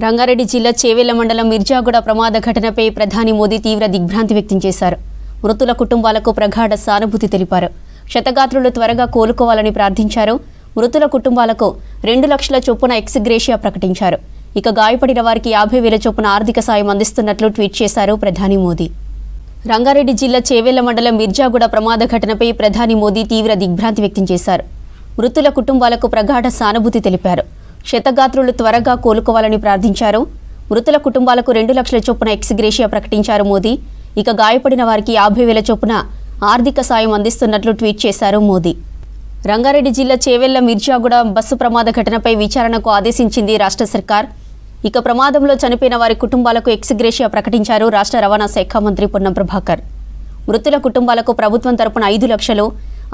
రంగారెడ్డి జిల్లా చేవెళ్ల మండలం మిర్జాగూడ ప్రమాద ఘటనపై ప్రధాని మోదీ తీవ్ర దిగ్భ్రాంతి వ్యక్తం చేశారు. మృతుల కుటుంబాలకు ప్రగాఢ సానుభూతి తెలిపారు. క్షతగాత్రులు త్వరగా కోలుకోవాలని ప్రార్థించారు. మృతుల కుటుంబాలకు 2 లక్షల చొప్పున ఎక్స్గ్రేషియా ప్రకటించారు. ఇక గాయపడిన వారికి 50,000 చొప్పున ఆర్థిక సాయం అందిస్తున్నట్లు ట్వీట్ చేశారు ప్రధాని మోదీ. రంగారెడ్డి జిల్లా చేవెళ్ల మండలం మిర్జాగూడ ప్రమాద ఘటనపై ప్రధాని మోదీ తీవ్ర దిగ్భ్రాంతి వ్యక్తం చేశారు. మృతుల కుటుంబాలకు ప్రగాఢ సానుభూతి తెలిపారు. క్షతగాత్రులు త్వరగా కోలుకోవాలని ప్రార్థించారు. మృతుల కుటుంబాలకు 2 లక్షల చొప్పున ఎక్స్గ్రేషియా ప్రకటించారు మోదీ. ఇక గాయపడిన వారికి 50,000 చొప్పున ఆర్థిక సాయం అందిస్తున్నట్లు ట్వీట్ చేశారు మోదీ. రంగారెడ్డి జిల్లా చేవెళ్ల మిర్జాగూడ బస్సు ప్రమాద ఘటనపై విచారణకు ఆదేశించింది రాష్ట్ర సర్కార్. ఇక ప్రమాదంలో చనిపోయిన వారి కుటుంబాలకు ఎక్స్గ్రేషియా ప్రకటించారు రాష్ట్ర రవాణా శాఖ మంత్రి పొన్నం ప్రభాకర్. మృతుల కుటుంబాలకు ప్రభుత్వం తరపున 5 లక్షలు,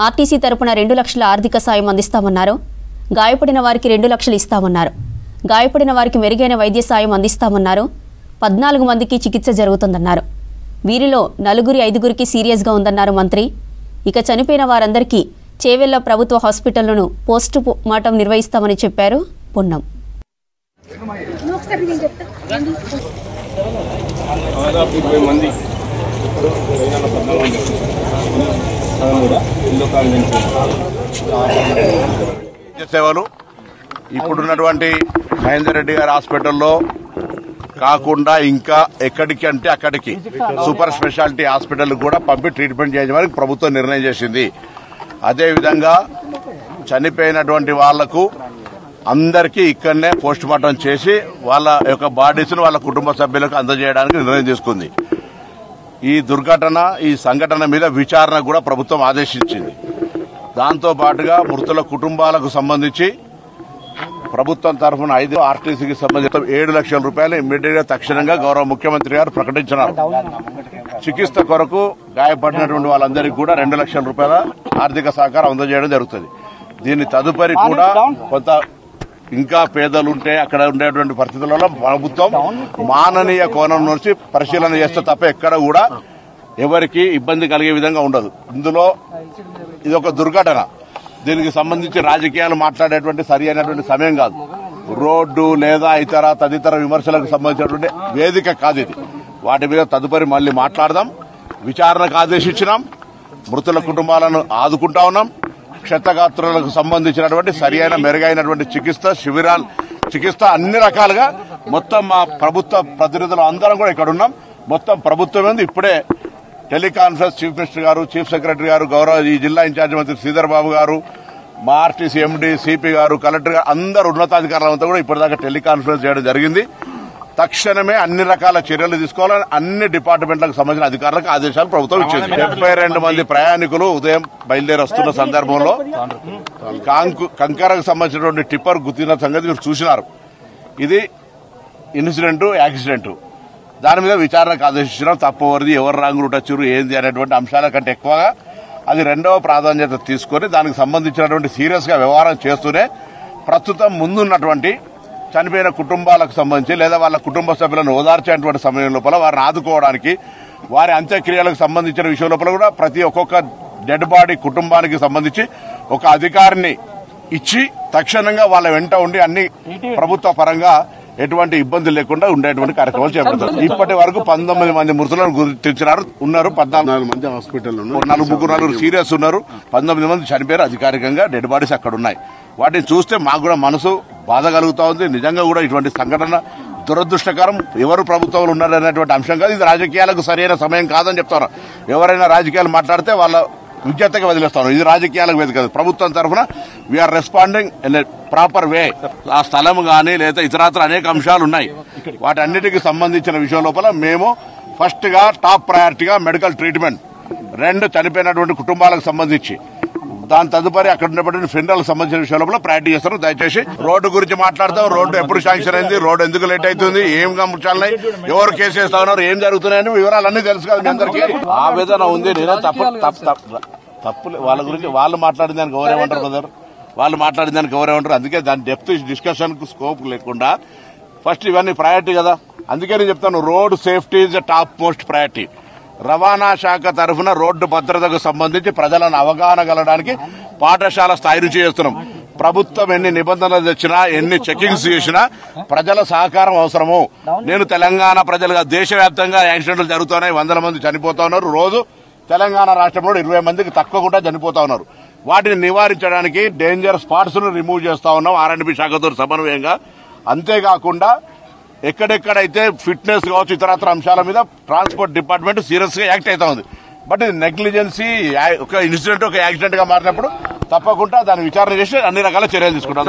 ఆర్టీసీ తరపున 2 లక్షల ఆర్థిక సాయం అందిస్తామన్నారు. గాయపడిన వారికి 2 లక్షలు ఇస్తామన్నారు. గాయపడిన వారికి మెరుగైన వైద్య సాయం అందిస్తామన్నారు. 14 మందికి చికిత్స జరుగుతుందన్నారు. వీరిలో 4-5 సీరియస్గా ఉందన్నారు మంత్రి. ఇక చనిపోయిన వారందరికీ చేవెళ్ల ప్రభుత్వ హాస్పిటల్ను పోస్టు మార్టం నిర్వహిస్తామని చెప్పారు పొన్నం. సేవలు ఇప్పుడున్నటువంటి మహేందర్ రెడ్డి గారి హాస్పిటల్లో కాకుండా ఇంకా ఎక్కడికి అంటే అక్కడికి సూపర్ స్పెషాలిటీ హాస్పిటల్ కూడా పంపి ట్రీట్మెంట్ చేయడానికి ప్రభుత్వం నిర్ణయం చేసింది. అదేవిధంగా చనిపోయినటువంటి వాళ్లకు అందరికీ ఇక్కడనే పోస్ట్ మార్టం చేసి వాళ్ళ యొక్క బాడీస్ ను వాళ్ళ కుటుంబ సభ్యులకు అందజేయడానికి నిర్ణయం తీసుకుంది. ఈ దుర్ఘటన, ఈ సంఘటన మీద విచారణ కూడా ప్రభుత్వం ఆదేశించింది. దాంతో పాటుగా మృతుల కుటుంబాలకు సంబంధించి ప్రభుత్వం తరఫున 5 ఆర్టీసీకి సంబంధించిన 7 లక్షల రూపాయలు ఇమ్మీడియట్ గా తక్షణంగా గౌరవ ముఖ్యమంత్రి గారు ప్రకటించినారు. చికిత్స కొరకు గాయపడినటువంటి వాళ్ళందరికీ కూడా 2 లక్షల రూపాయల ఆర్థిక సహకారం అందజేయడం జరుగుతుంది. దీని తదుపరి కూడా కొంత ఇంకా పేదలుంటే అక్కడ ఉండేటువంటి పరిస్థితులలో ప్రభుత్వం మాననీయ కోణం నుంచి పరిశీలన చేస్తే తప్ప ఎక్కడ కూడా ఎవరికి ఇబ్బంది కలిగే విధంగా ఉండదు. ఇందులో ఇది ఒక దుర్ఘటన. దీనికి సంబంధించి రాజకీయాలు మాట్లాడేటువంటి సరి అయినటువంటి సమయం కాదు. రోడ్డు లేదా ఇతర తదితర విమర్శలకు సంబంధించినటువంటి వేదిక కాదు ఇది. వాటి మీద తదుపరి మళ్లీ మాట్లాడదాం. విచారణకు ఆదేశించినాం. మృతుల కుటుంబాలను ఆదుకుంటా ఉన్నాం. క్షతగాత్రులకు సంబంధించినటువంటి సరి అయిన మెరుగైనటువంటి చికిత్స అన్ని రకాలుగా మొత్తం మా ప్రభుత్వ ప్రతినిధులు అందరం కూడా ఇక్కడ ఉన్నాం. మొత్తం ప్రభుత్వం ఇప్పుడే టెలికాన్ఫరెన్స్ చీఫ్ మినిస్టర్ గారు, చీఫ్ సెక్రటరీ గారు, గౌరవ ఈ జిల్లా ఇన్ఛార్జి మంత్రి శ్రీధర్ బాబు గారు, మా ఆర్టీసీ ఎండీ, సిపి గారు, కలెక్టర్ గారు అందరూ ఉన్నతాధికారులంతా కూడా ఇప్పటిదాకా టెలికాన్ఫరెన్స్ చేయడం జరిగింది. తక్షణమే అన్ని రకాల చర్యలు తీసుకోవాలని అన్ని డిపార్ట్మెంట్లకు సంబంధించిన అధికారులకు ఆదేశాలు ప్రభుత్వం ఇచ్చింది. 72 మంది ప్రయాణికులు ఉదయం బయలుదేరి వస్తున్న సందర్భంలో కంకరకు సంబంధించినటువంటి టిప్పర్ గుర్తిన సంగతి మీరు చూసినారు. ఇది ఇన్సిడెంట్, యాక్సిడెంట్. దాని మీద విచారణకు ఆదేశించడం తప్పవరిది, ఎవరు రాంగ్ రూట్ వచ్చారు, ఏంది అనేటువంటి అంశాల కంటే ఎక్కువగా అది 2వ ప్రాధాన్యత తీసుకుని దానికి సంబంధించినటువంటి సీరియస్ గా వ్యవహారం చేస్తూనే ప్రస్తుతం ముందున్నటువంటి చనిపోయిన కుటుంబాలకు సంబంధించి లేదా వాళ్ళ కుటుంబ సభ్యులను ఓదార్చేటువంటి సమయం లోపల వారిని ఆదుకోవడానికి, వారి అంత్యక్రియలకు సంబంధించిన విషయం లోపల కూడా ఒక్కొక్క డెడ్ బాడీ కుటుంబానికి సంబంధించి ఒక అధికారిని ఇచ్చి తక్షణంగా వాళ్ళ వెంట ఉండి అన్ని ప్రభుత్వ పరంగా ఎటువంటి ఇబ్బంది లేకుండా ఉండేటువంటి కార్యక్రమాలు చేపడతారు. ఇప్పటి వరకు 19 మంది మృతులను గుర్తించినారు. ఉన్నారు 14 మంది హాస్పిటల్, 4 సీరియస్ ఉన్నారు. 19 మంది చనిపోయారు. అధికారికంగా డెడ్ బాడీస్ అక్కడ ఉన్నాయి. వాటిని చూస్తే మాకు కూడా మనసు బాధ కలుగుతా ఉంది. నిజంగా కూడా ఇటువంటి సంఘటన దురదృష్టకరం. ఎవరు ప్రభుత్వంలో ఉన్నారనేటువంటి అంశం కాదు. ఇది రాజకీయాలకు సరైన సమయం కాదని చెప్తారు. ఎవరైనా రాజకీయాలు మాట్లాడితే వాళ్ళ విజ్ఞతగా వదిలేస్తాను. ఇది రాజకీయాలకు వేదిక కాదు. ప్రభుత్వం తరఫున we are responding in a proper way. ఆ స్థలం గానీ లేదా ఇతరత్ర అనేక అంశాలు ఉన్నాయి. వాటన్నిటికీ సంబంధించిన విషయం లోపల మేము ఫస్ట్ గా టాప్ ప్రయారిటీగా మెడికల్ ట్రీట్మెంట్ 2 చనిపోయినటువంటి కుటుంబాలకు సంబంధించి, దాని తదుపరి అక్కడ ఉన్నటువంటి ఫినరల్ సంబంధించిన విషయం లోపల ప్రయారిటీ చేస్తారు. దయచేసి రోడ్డు గురించి మాట్లాడతాం. రోడ్డు ఎప్పుడు శాంక్షన్ అయింది, రోడ్డు ఎందుకు లేట్ అవుతుంది, ఏం గమనించాలని, ఎవరు కేసు వేస్తా ఉన్నారు, ఏం జరుగుతున్నాయని వివరాలన్నీ తెలుసు కదా మీ అందరికీ. ఆవేదన ఉంది. నేనే తప్పు వాళ్ళ గురించి వాళ్ళు మాట్లాడిన దానికి ఎవరేమంటారు బ్రదర్, వాళ్ళు మాట్లాడిన దానికి ఎవరేమంటారు. అందుకే దాని డెప్త్ డిస్కషన్ కు స్కోప్ లేకుండా ఫస్ట్ ఇవన్నీ ప్రయారిటీ కదా. అందుకే నేను చెప్తాను, road safety is the top most priority. రవాణా శాఖ తరఫున రోడ్డు భద్రతకు సంబంధించి ప్రజలను అవగాహన కలగడానికి పాఠశాల స్థాయి నుంచి చేస్తున్నాం. ప్రభుత్వం ఎన్ని నిబంధనలు తెచ్చినా ఎన్ని చెకింగ్స్ చేసినా ప్రజల సహకారం అవసరము. నేను తెలంగాణ ప్రజలుగా దేశవ్యాప్తంగా యాక్సిడెంట్లు జరుగుతున్నాయి, 100 మంది చనిపోతా ఉన్నారు. రోజు తెలంగాణ రాష్ట్రంలో 20 మందికి తక్కువ కూడా చనిపోతా ఉన్నారు. వాటిని నివారించడానికి డేంజర్ స్పాట్స్ ను రిమూవ్ చేస్తా ఉన్నాం R&B శాఖతో సమన్వయంగా. అంతేకాకుండా ఎక్కడెక్కడైతే ఫిట్నెస్ కావచ్చు ఇతరత్ర అంశాల మీద ట్రాన్స్పోర్ట్ డిపార్ట్మెంట్ సీరియస్ గా యాక్ట్ అవుతా ఉంది. బట్ ఇది నెగ్లిజెన్సీ, ఒక ఇన్సిడెంట్ ఒక యాక్సిడెంట్ గా మారినప్పుడు తప్పకుండా దాన్ని విచారణ చేసి అన్ని రకాల చర్యలు తీసుకుంటాం.